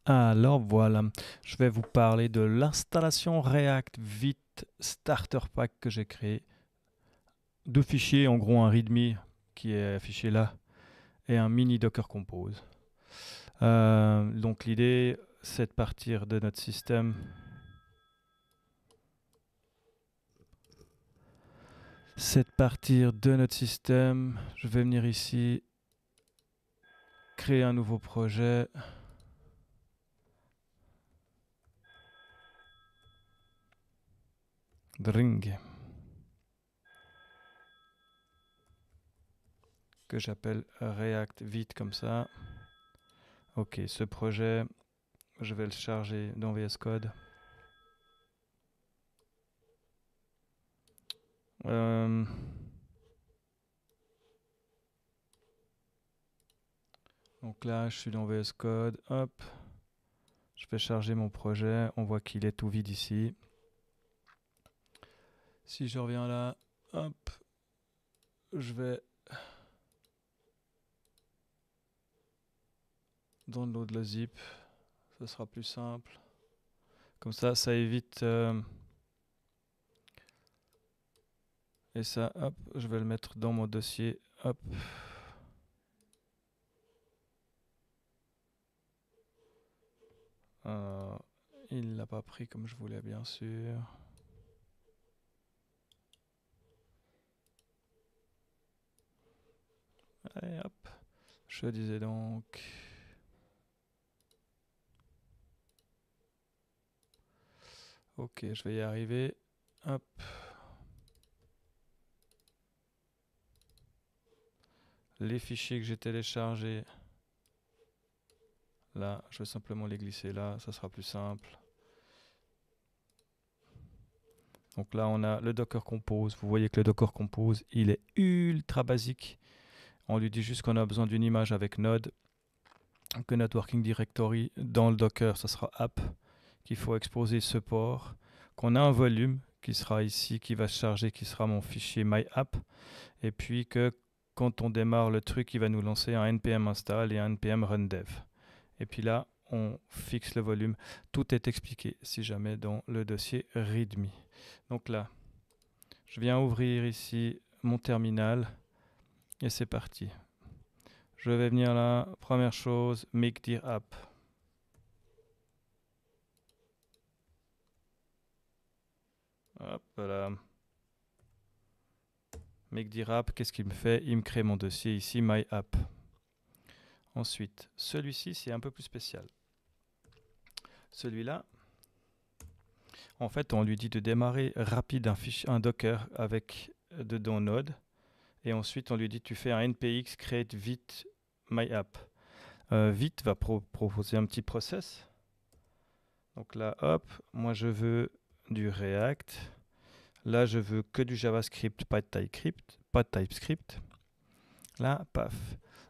Alors voilà, je vais vous parler de l'installation React Vite Starter Pack que j'ai créé. Deux fichiers, en gros un README qui est affiché là et un mini Docker Compose. Donc l'idée c'est de partir de notre système. Je vais venir ici, créer un nouveau projet. Dring. Que j'appelle React Vite comme ça. Ok, ce projet, je vais le charger dans VS Code. Donc là, je suis dans VS Code. Hop, je vais charger mon projet. On voit qu'il est tout vide ici. Si je reviens là, hop, je vais download le zip. Ce sera plus simple. Comme ça évite. Et ça, hop, je vais le mettre dans mon dossier. Hop. Il l'a pas pris comme je voulais, bien sûr. Allez, hop. Je disais donc. Ok, je vais y arriver. Hop. Les fichiers que j'ai téléchargés. Là, je vais simplement les glisser là, ça sera plus simple. Donc là, on a le Docker Compose. Vous voyez que le Docker Compose, il est ultra basique. On lui dit juste qu'on a besoin d'une image avec Node, que notre working directory dans le Docker, ça sera app, qu'il faut exposer ce port, qu'on a un volume qui sera ici, qui va se charger, qui sera mon fichier myapp, et puis que quand on démarre le truc, il va nous lancer un npm install et un npm run dev. Et puis là, on fixe le volume. Tout est expliqué si jamais dans le dossier README. Donc là, je viens ouvrir ici mon terminal et c'est parti. Je vais venir là, première chose, make dir app. Hop là. Make dir app, qu'est-ce qu'il me fait? Il me crée mon dossier ici, my app. Ensuite, celui-ci, c'est un peu plus spécial. Celui-là, en fait, on lui dit de démarrer rapide un Docker avec dedans Node. Et ensuite, on lui dit tu fais un npx create vite myapp. Vite va proposer un petit process. Donc là, hop, moi je veux du React. Là, je veux que du JavaScript, pas de TypeScript. Là, paf.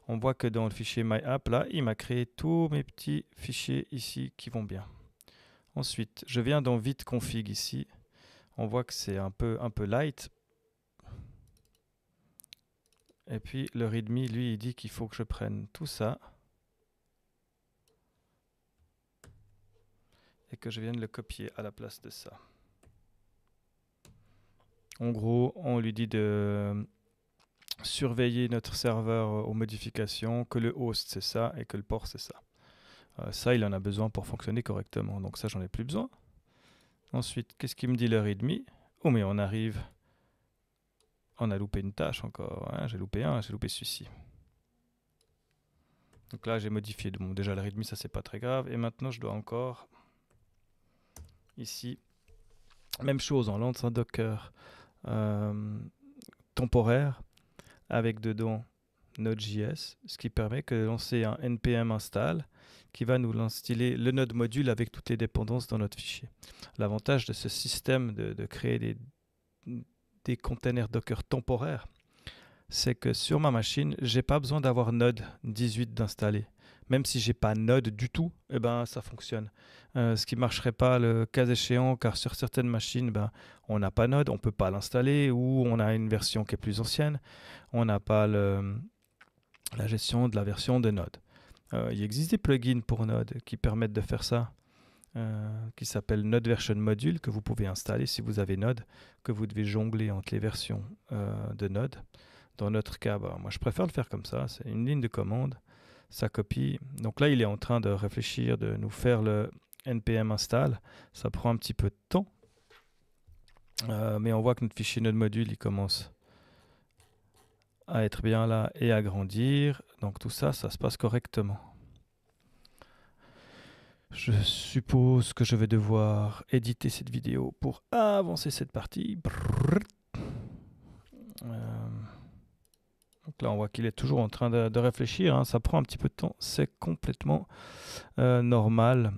On voit que dans le fichier myapp, là, il m'a créé tous mes petits fichiers ici qui vont bien. Ensuite, je viens dans vite config ici. On voit que c'est un peu light. Et puis le readme, lui, il dit qu'il faut que je prenne tout ça et que je vienne le copier à la place de ça. En gros, on lui dit de surveiller notre serveur aux modifications, que le host c'est ça et que le port c'est ça. Ça, il en a besoin pour fonctionner correctement. Donc ça, j'en ai plus besoin. Ensuite, qu'est-ce qu'il me dit le readme? Oh, mais on arrive. On a loupé une tâche encore. Hein, j'ai loupé celui-ci. Donc là, j'ai modifié. Bon, déjà, le readme, ça, c'est pas très grave. Et maintenant, je dois encore... Ici, même chose, on lance un Docker temporaire avec dedans Node.js, ce qui permet de lancer un npm install qui va nous installer le Node module avec toutes les dépendances dans notre fichier. L'avantage de ce système de créer des containers Docker temporaires, c'est que sur ma machine, j'ai pas besoin d'avoir Node 18 d'installer. Même si j'ai pas Node du tout, eh ben, ça fonctionne. Ce qui marcherait pas le cas échéant, car sur certaines machines, ben, on n'a pas Node, on peut pas l'installer, ou on a une version qui est plus ancienne, on n'a pas la gestion de la version de Node. Il existe des plugins pour Node qui permettent de faire ça, qui s'appellent Node Version Module, que vous pouvez installer si vous avez Node, que vous devez jongler entre les versions de Node. Dans notre cas, moi je préfère le faire comme ça, c'est une ligne de commande, ça copie. Donc là, il est en train de réfléchir, de nous faire le npm install. Ça prend un petit peu de temps, mais on voit que notre fichier Node Module, il commence à être bien là et à grandir. Donc tout ça, ça se passe correctement. Je suppose que je vais devoir éditer cette vidéo pour avancer cette partie. Donc là, on voit qu'il est toujours en train de réfléchir. Hein. Ça prend un petit peu de temps. C'est complètement normal.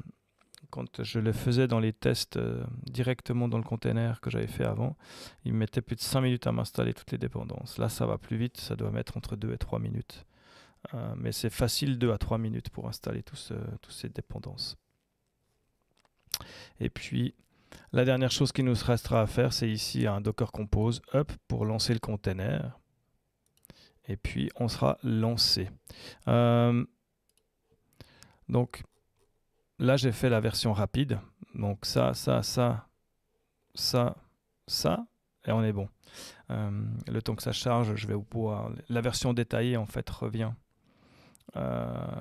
Quand je le faisais dans les tests directement dans le container que j'avais fait avant, il me mettait plus de 5 minutes à m'installer toutes les dépendances. Là, ça va plus vite. Ça doit mettre entre 2 et 3 minutes. Mais c'est facile, 2 à 3 minutes pour installer toutes ces dépendances. Et puis, la dernière chose qui nous restera à faire, c'est ici un Docker Compose up pour lancer le container. Et puis, on sera lancé. Donc, là, j'ai fait la version rapide. Donc, ça, et on est bon. Le temps que ça charge, je vais pouvoir... La version détaillée, en fait, revient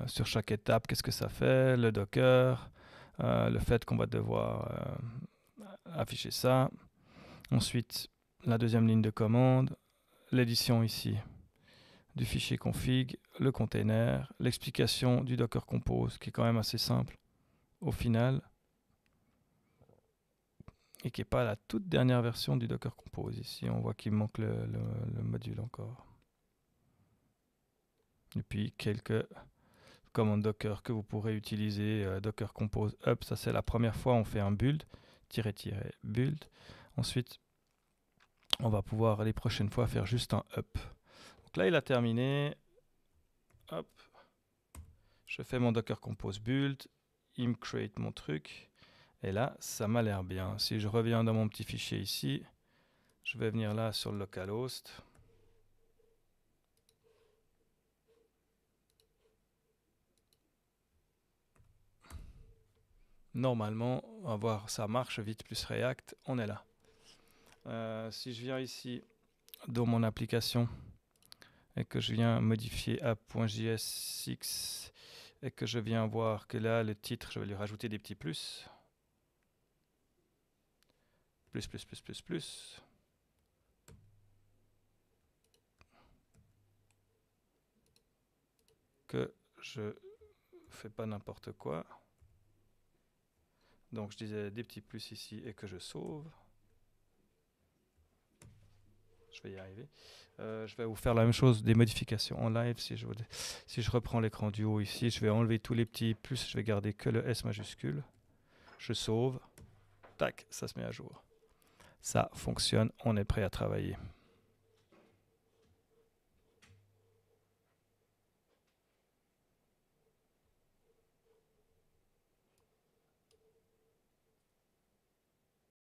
sur chaque étape. Qu'est-ce que ça fait, le Docker, le fait qu'on va devoir afficher ça. Ensuite, la deuxième ligne de commande, l'édition ici du fichier config, le container, l'explication du Docker Compose, qui est quand même assez simple au final, et qui n'est pas la toute dernière version du Docker Compose. Ici, on voit qu'il manque le module encore. Et puis, quelques commandes Docker que vous pourrez utiliser. Docker Compose up, ça c'est la première fois on fait un build, build. Ensuite, on va pouvoir les prochaines fois faire juste un up. Donc là, il a terminé. Hop. Je fais mon Docker Compose build. Il me create mon truc. Et là, ça m'a l'air bien. Si je reviens dans mon petit fichier ici, je vais venir là sur le localhost. Normalement, on va voir, ça marche vite plus React. On est là. Si je viens ici dans mon application et que je viens modifier app.js6 et que je viens voir que là, le titre, je vais lui rajouter des petits plus. Plus. Que je fais pas n'importe quoi. Donc je disais des petits plus ici et que je sauve. Je vais y arriver. Je vais vous faire la même chose, des modifications en live. Si je reprends l'écran du haut ici, je vais enlever tous les petits plus, je vais garder que le S majuscule. Je sauve. Tac, ça se met à jour. Ça fonctionne, on est prêt à travailler.